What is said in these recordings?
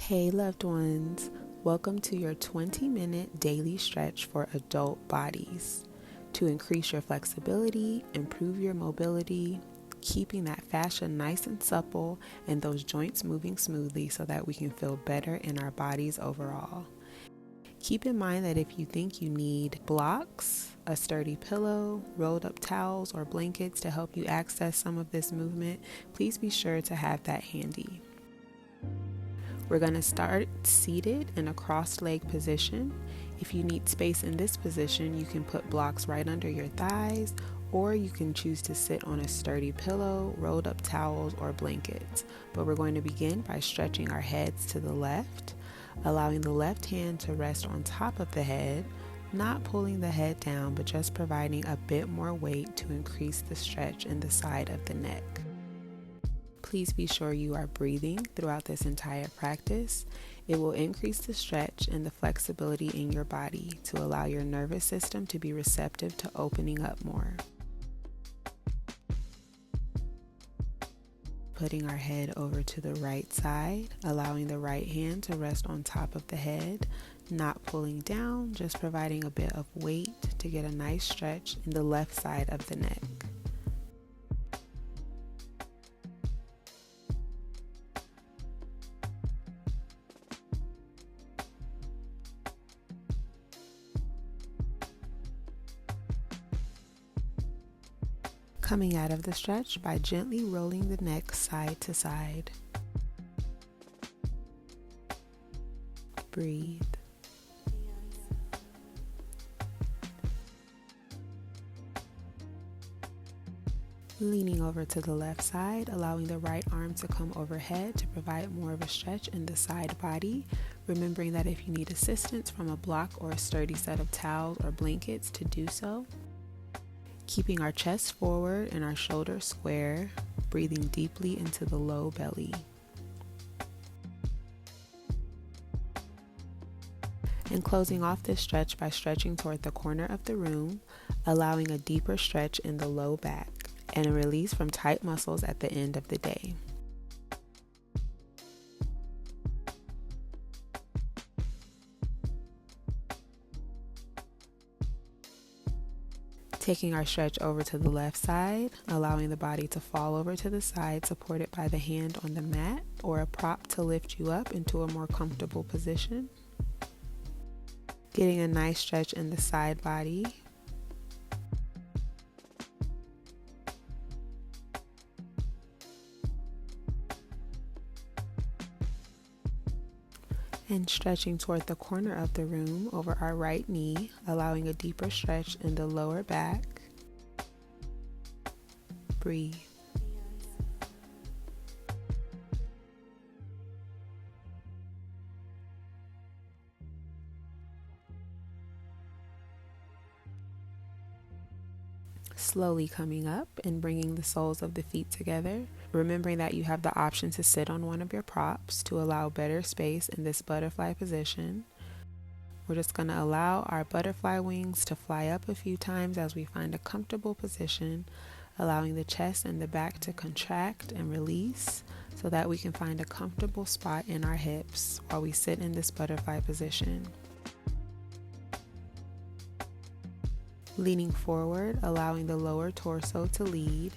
Hey loved ones, welcome to your 20-minute daily stretch for adult bodies to increase your flexibility, improve your mobility, keeping that fascia nice and supple and those joints moving smoothly so that we can feel better in our bodies overall. Keep in mind that if you think you need blocks, a sturdy pillow, rolled up towels, or blankets to help you access some of this movement, please be sure to have that handy. We're going to start seated in a crossed leg position. If you need space in this position, you can put blocks right under your thighs, or you can choose to sit on a sturdy pillow, rolled up towels, or blankets. But we're going to begin by stretching our heads to the left, allowing the left hand to rest on top of the head, not pulling the head down, but just providing a bit more weight to increase the stretch in the side of the neck. Please be sure you are breathing throughout this entire practice. It will increase the stretch and the flexibility in your body to allow your nervous system to be receptive to opening up more. Putting our head over to the right side, allowing the right hand to rest on top of the head, not pulling down, just providing a bit of weight to get a nice stretch in the left side of the neck. Coming out of the stretch by gently rolling the neck side to side. Breathe. Leaning over to the left side, allowing the right arm to come overhead to provide more of a stretch in the side body. Remembering that if you need assistance from a block or a sturdy set of towels or blankets, to do so. Keeping our chest forward and our shoulders square, breathing deeply into the low belly. And closing off this stretch by stretching toward the corner of the room, allowing a deeper stretch in the low back and a release from tight muscles at the end of the day. Taking our stretch over to the left side, allowing the body to fall over to the side, supported by the hand on the mat or a prop to lift you up into a more comfortable position. Getting a nice stretch in the side body. And stretching toward the corner of the room over our right knee, allowing a deeper stretch in the lower back. Breathe. Slowly coming up and bringing the soles of the feet together, remembering that you have the option to sit on one of your props to allow better space in this butterfly position. We're just going to allow our butterfly wings to fly up a few times as we find a comfortable position, allowing the chest and the back to contract and release so that we can find a comfortable spot in our hips while we sit in this butterfly position. Leaning forward, allowing the lower torso to lead,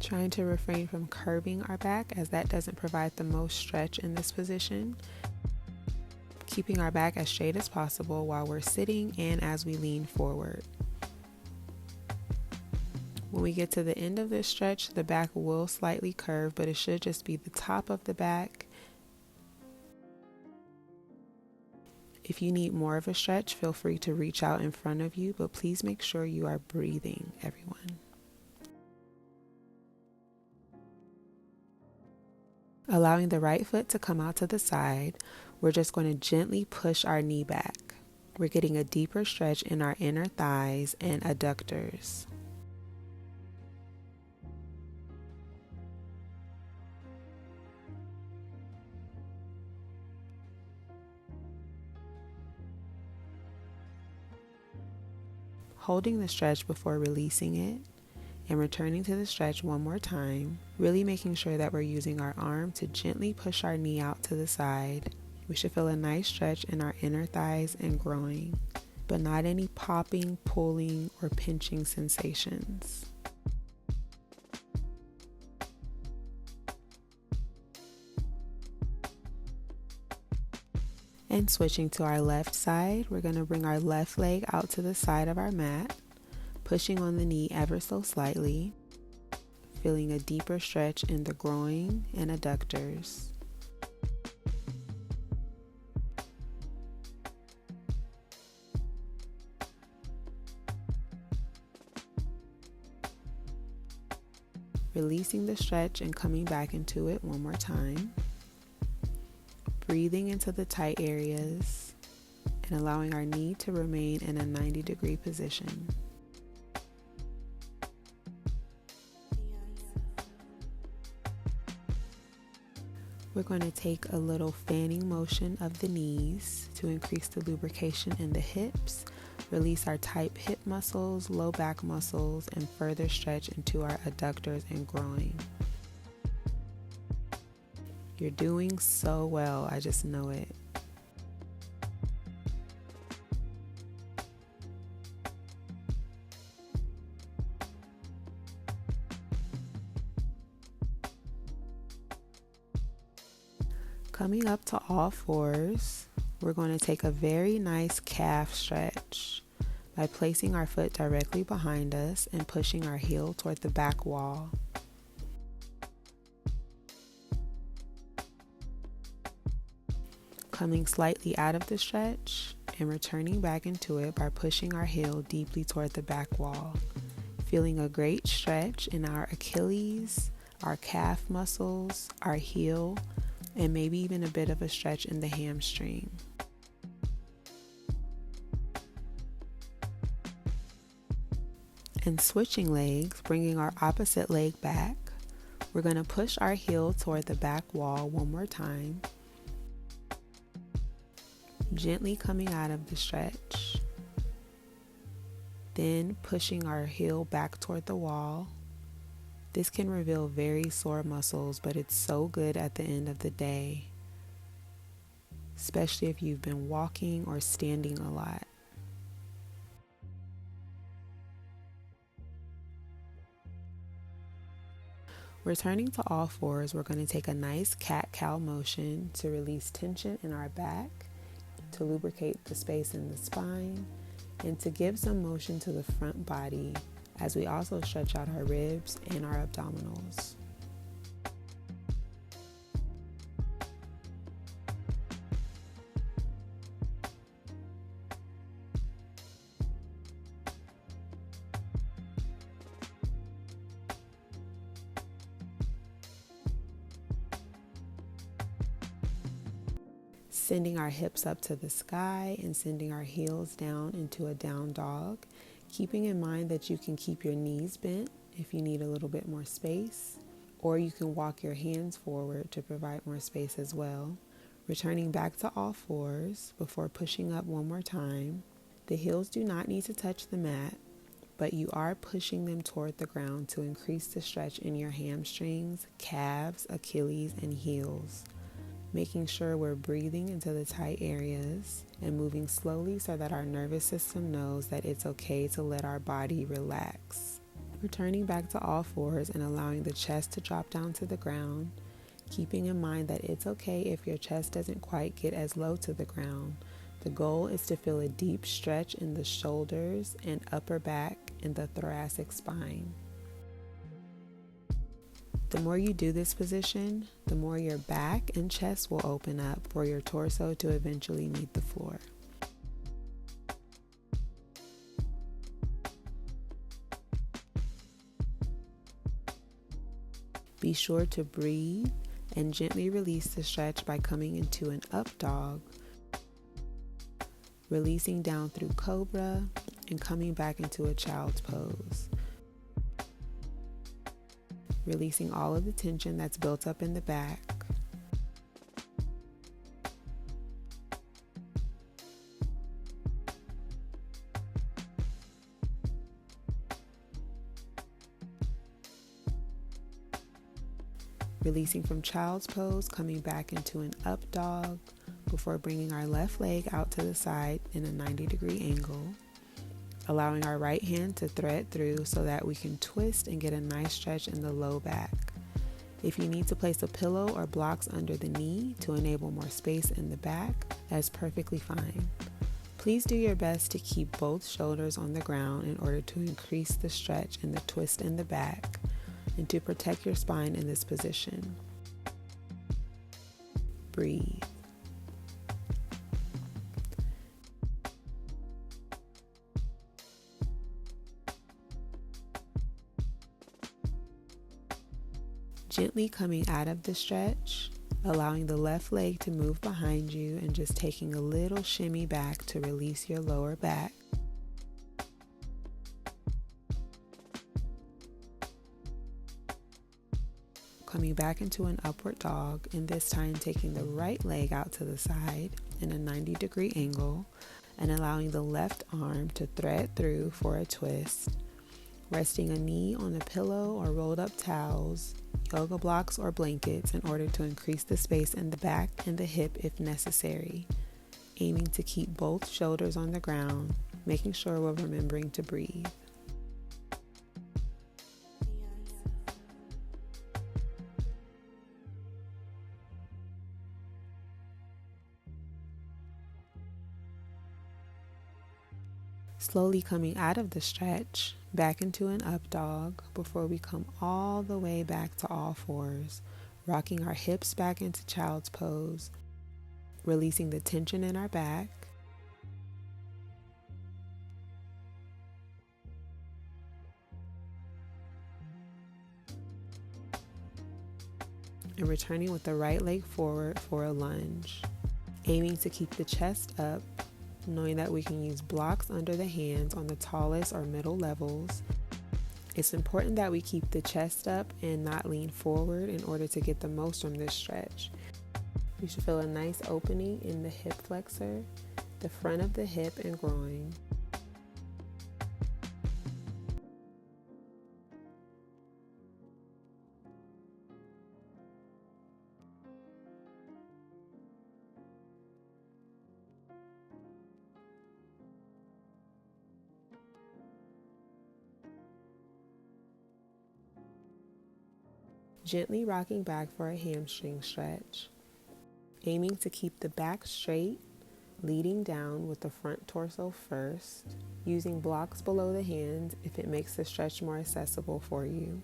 trying to refrain from curving our back as that doesn't provide the most stretch in this position. Keeping our back as straight as possible while we're sitting and as we lean forward. When we get to the end of this stretch, the back will slightly curve, but it should just be the top of the back. If you need more of a stretch, feel free to reach out in front of you, but please make sure you are breathing, everyone. Allowing the right foot to come out to the side, we're just going to gently push our knee back. We're getting a deeper stretch in our inner thighs and adductors. Holding the stretch before releasing it and returning to the stretch one more time, really making sure that we're using our arm to gently push our knee out to the side We should feel a nice stretch in our inner thighs and groin, but not any popping, pulling, or pinching sensations. And switching to our left side, we're going to bring our left leg out to the side of our mat, pushing on the knee ever so slightly, feeling a deeper stretch in the groin and adductors. Releasing the stretch and coming back into it one more time. Breathing into the tight areas and allowing our knee to remain in a 90-degree position. We're going to take a little fanning motion of the knees to increase the lubrication in the hips, release our tight hip muscles, low back muscles, and further stretch into our adductors and groin. You're doing so well, I just know it. Coming up to all fours, we're going to take a very nice calf stretch by placing our foot directly behind us and pushing our heel toward the back wall. Coming slightly out of the stretch and returning back into it by pushing our heel deeply toward the back wall. Feeling a great stretch in our Achilles, our calf muscles, our heel, and maybe even a bit of a stretch in the hamstring. And switching legs, bringing our opposite leg back, we're going to push our heel toward the back wall one more time. Gently coming out of the stretch, then pushing our heel back toward the wall. This can reveal very sore muscles, but it's so good at the end of the day, especially if you've been walking or standing a lot. Returning to all fours, we're going to take a nice cat-cow motion to release tension in our back, to lubricate the space in the spine, and to give some motion to the front body as we also stretch out our ribs and our abdominals. Sending our hips up to the sky and sending our heels down into a down dog, keeping in mind that you can keep your knees bent if you need a little bit more space, or you can walk your hands forward to provide more space as well. Returning back to all fours before pushing up one more time. The heels do not need to touch the mat, but you are pushing them toward the ground to increase the stretch in your hamstrings, calves, Achilles, and heels. Making sure we're breathing into the tight areas and moving slowly so that our nervous system knows that it's okay to let our body relax. Returning back to all fours and allowing the chest to drop down to the ground, keeping in mind that it's okay if your chest doesn't quite get as low to the ground. The goal is to feel a deep stretch in the shoulders and upper back and the thoracic spine. The more you do this position, the more your back and chest will open up for your torso to eventually meet the floor. Be sure to breathe and gently release the stretch by coming into an up dog, releasing down through cobra, and coming back into a child's pose. Releasing all of the tension that's built up in the back. Releasing from child's pose, coming back into an up dog, before bringing our left leg out to the side in a 90-degree angle, allowing our right hand to thread through so that we can twist and get a nice stretch in the low back. If you need to place a pillow or blocks under the knee to enable more space in the back, that's perfectly fine. Please do your best to keep both shoulders on the ground in order to increase the stretch and the twist in the back and to protect your spine in this position. Breathe. Gently coming out of the stretch, allowing the left leg to move behind you and just taking a little shimmy back to release your lower back. Coming back into an upward dog, and this time taking the right leg out to the side in a 90-degree angle and allowing the left arm to thread through for a twist. Resting a knee on a pillow or rolled up towels, yoga blocks or blankets in order to increase the space in the back and the hip if necessary. Aiming to keep both shoulders on the ground, making sure we're remembering to breathe. Slowly coming out of the stretch, back into an up dog before we come all the way back to all fours, rocking our hips back into child's pose, releasing the tension in our back, and returning with the right leg forward for a lunge, aiming to keep the chest up, knowing that we can use blocks under the hands on the tallest or middle levels. It's important that we keep the chest up and not lean forward in order to get the most from this stretch. You should feel a nice opening in the hip flexor, the front of the hip and groin. Gently rocking back for a hamstring stretch. Aiming to keep the back straight, leading down with the front torso first, using blocks below the hands if it makes the stretch more accessible for you.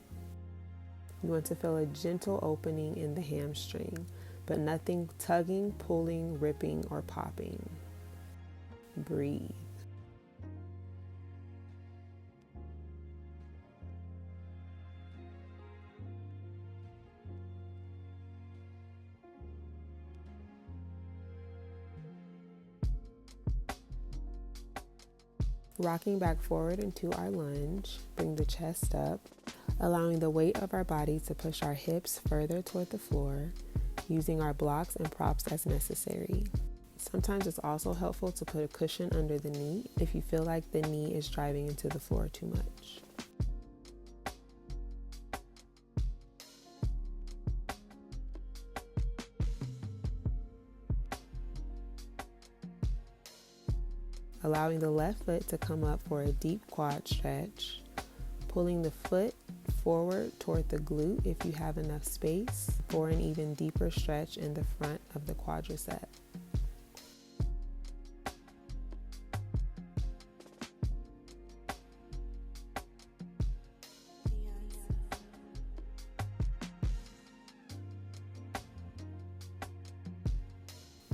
You want to feel a gentle opening in the hamstring, but nothing tugging, pulling, ripping, or popping. Breathe. Rocking back forward into our lunge, bring the chest up, allowing the weight of our body to push our hips further toward the floor, using our blocks and props as necessary. Sometimes it's also helpful to put a cushion under the knee if you feel like the knee is driving into the floor too much. Allowing the left foot to come up for a deep quad stretch, pulling the foot forward toward the glute if you have enough space for an even deeper stretch in the front of the quadricep.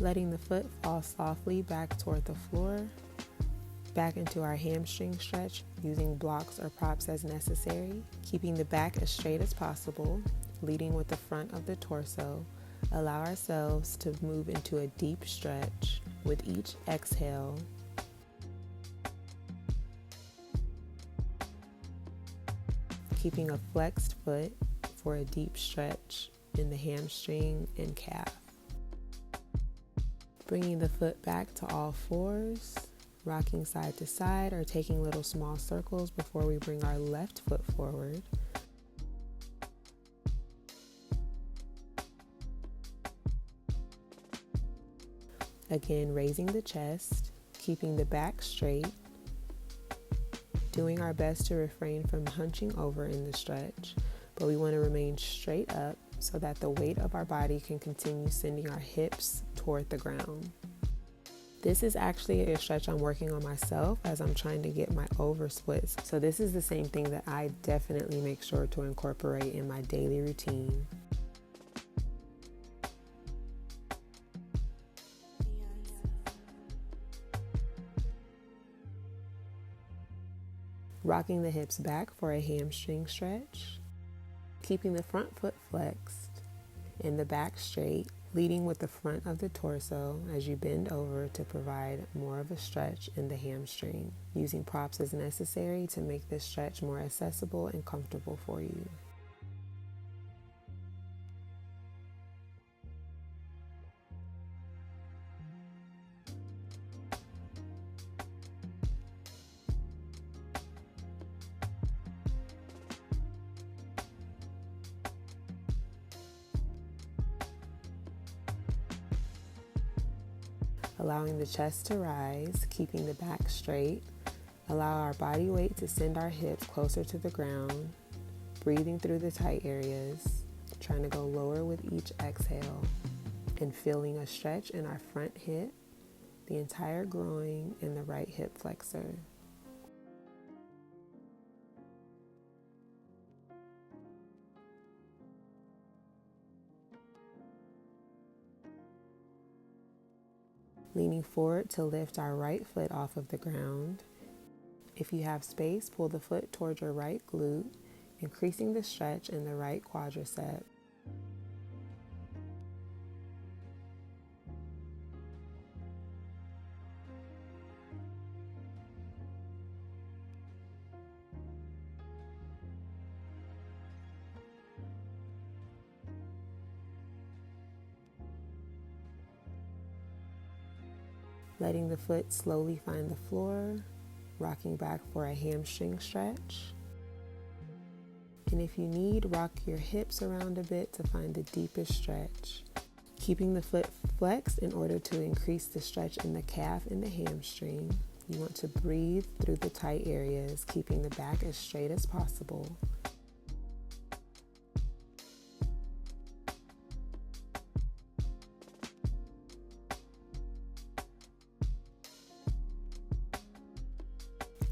Letting the foot fall softly back toward the floor, back into our hamstring stretch using blocks or props as necessary, keeping the back as straight as possible, leading with the front of the torso. Allow ourselves to move into a deep stretch with each exhale. Keeping a flexed foot for a deep stretch in the hamstring and calf. Bringing the foot back to all fours, rocking side to side or taking little small circles before we bring our left foot forward. Again, raising the chest, keeping the back straight, doing our best to refrain from hunching over in the stretch, but we want to remain straight up so that the weight of our body can continue sending our hips toward the ground. This is actually a stretch I'm working on myself as I'm trying to get my oversplits. So this is the same thing that I definitely make sure to incorporate in my daily routine. Rocking the hips back for a hamstring stretch. Keeping the front foot flexed and the back straight, leading with the front of the torso as you bend over to provide more of a stretch in the hamstring, using props as necessary to make this stretch more accessible and comfortable for you. Allowing the chest to rise, keeping the back straight. Allow our body weight to send our hips closer to the ground, breathing through the tight areas, trying to go lower with each exhale, and feeling a stretch in our front hip, the entire groin, and the right hip flexor. Leaning forward to lift our right foot off of the ground. If you have space, pull the foot towards your right glute, increasing the stretch in the right quadricep. Letting the foot slowly find the floor, rocking back for a hamstring stretch. And if you need, rock your hips around a bit to find the deepest stretch. Keeping the foot flexed in order to increase the stretch in the calf and the hamstring. You want to breathe through the tight areas, keeping the back as straight as possible.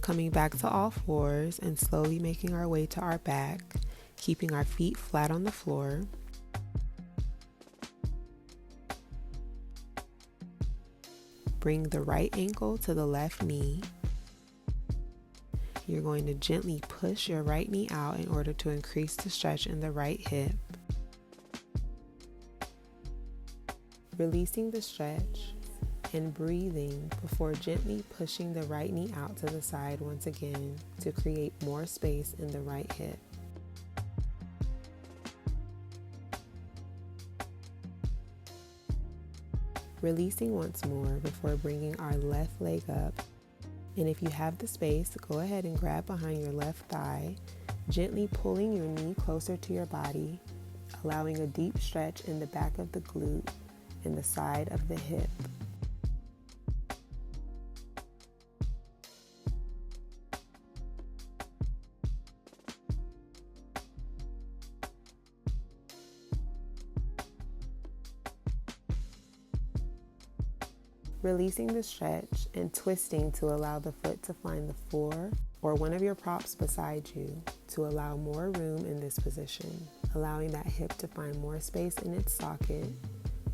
Coming back to all fours and slowly making our way to our back, keeping our feet flat on the floor. Bring the right ankle to the left knee. You're going to gently push your right knee out in order to increase the stretch in the right hip. Releasing the stretch and breathing before gently pushing the right knee out to the side once again to create more space in the right hip. Releasing once more before bringing our left leg up. And if you have the space, go ahead and grab behind your left thigh, gently pulling your knee closer to your body, allowing a deep stretch in the back of the glute and the side of the hip. Releasing the stretch and twisting to allow the foot to find the floor or one of your props beside you to allow more room in this position, allowing that hip to find more space in its socket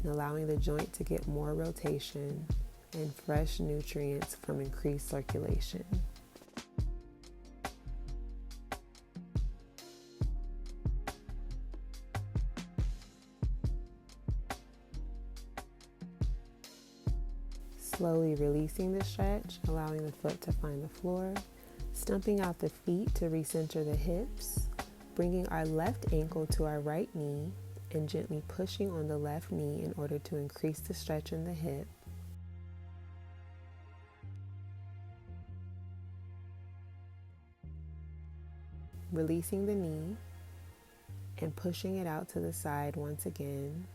and allowing the joint to get more rotation and fresh nutrients from increased circulation. Slowly releasing the stretch, allowing the foot to find the floor, stumping out the feet to recenter the hips, bringing our left ankle to our right knee and gently pushing on the left knee in order to increase the stretch in the hip. Releasing the knee and pushing it out to the side once again.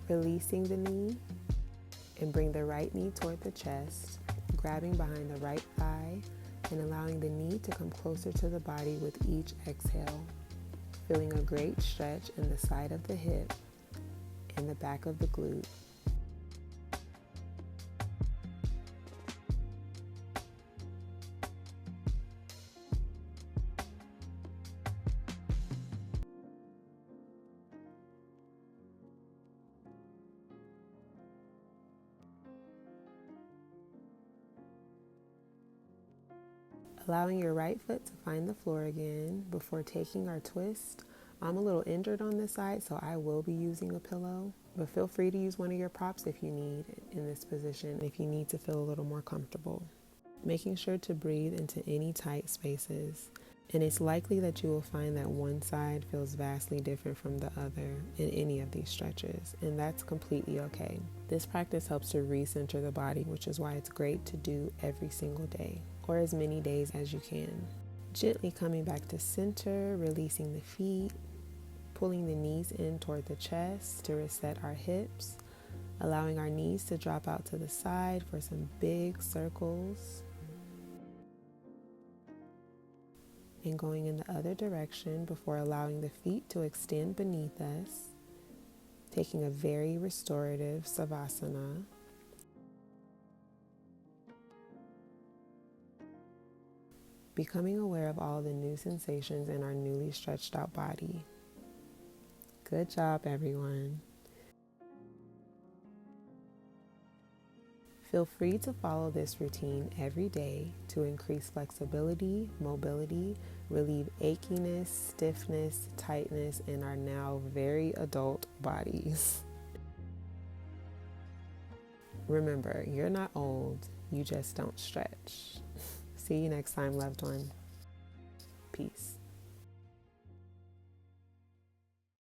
Releasing the knee and bring the right knee toward the chest, grabbing behind the right thigh and allowing the knee to come closer to the body with each exhale. Feeling a great stretch in the side of the hip and the back of the glute. Allowing your right foot to find the floor again before taking our twist. I'm a little injured on this side, so I will be using a pillow, but feel free to use one of your props if you need in this position, if you need to feel a little more comfortable. Making sure to breathe into any tight spaces, and it's likely that you will find that one side feels vastly different from the other in any of these stretches, and that's completely okay. This practice helps to recenter the body, which is why it's great to do every single day, or as many days as you can. Gently coming back to center, releasing the feet, pulling the knees in toward the chest to reset our hips, allowing our knees to drop out to the side for some big circles, and going in the other direction before allowing the feet to extend beneath us, taking a very restorative Savasana. Becoming aware of all the new sensations in our newly stretched out body. Good job, everyone. Feel free to follow this routine every day to increase flexibility, mobility, relieve achiness, stiffness, tightness in our now very adult bodies. Remember, you're not old, you just don't stretch. See you next time, loved one. Peace.